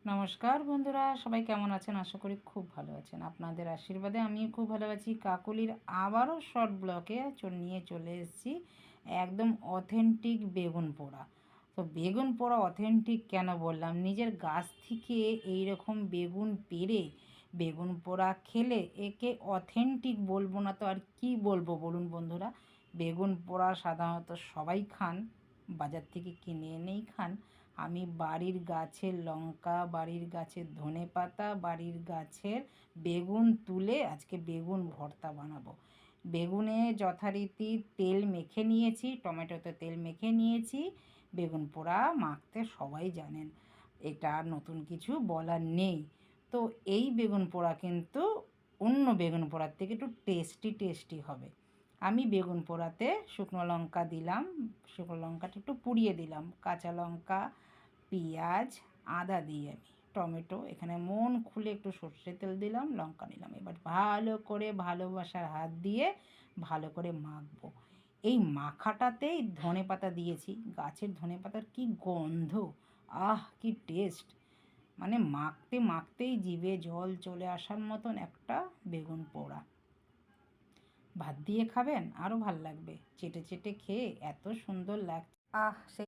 নমস্কার বন্ধুরা, সবাই কেমন আছেন? আশা করি খুব ভালো আছেন। আপনাদের আশীর্বাদে আমিও খুব ভালো আছি। কাকলির আবারও শর্ট ব্লকে নিয়ে চলে এসেছি একদম অথেন্টিক বেগুন পোড়া। তো বেগুন পোড়া অথেন্টিক কেন বললাম, নিজের গাছ থেকে এই রকম বেগুন পেড়ে বেগুন পোড়া খেলে একে অথেন্টিক বলবো না তো আর কি বলবো বলুন বন্ধুরা। বেগুন পোড়া সাধারণত সবাই খান, বাজার থেকে কিনে এনেই খান। আমি বাড়ির গাছের লঙ্কা, বাড়ির গাছের ধনেপাতা, বাড়ির গাছের বেগুন তুলে আজকে বেগুন ভর্তা বানাবো। বেগুনে যথারীতি তেল মেখে নিয়েছি, টমেটোতে তেল মেখে নিয়েছি। বেগুন পোড়া মাখতে সবাই জানেন, এটা আর নতুন কিছু বলার নেই। তো এই বেগুন পোড়া কিন্তু অন্য বেগুন পোড়ার থেকে একটু টেস্টি হবে। আমি বেগুন পোড়াতে শুকনো লঙ্কা দিলাম, শুকনো লঙ্কাটা একটু পুড়িয়ে দিলাম, কাঁচা লঙ্কা, পেঁয়াজ, আদা দিয়ে আমি টমেটো এখানে মন খুলে একটু সর্ষে তেল দিলাম, লঙ্কা নিলাম। এবার ভালো করে ভালোবাসার হাত দিয়ে ভালো করে মাখবো। এই মাখাটাতেই ধনেপাতা দিয়েছি, গাছের ধনেপাতার কি গন্ধ, আহ কি টেস্ট! মানে মাখতে মাখতেই জিভে জল চলে আসার মতন একটা বেগুন পোড়া। ভাত দিয়ে খাবেন আরও ভাল লাগবে, চেটে চেটে খেয়ে এত সুন্দর লাগছে, সে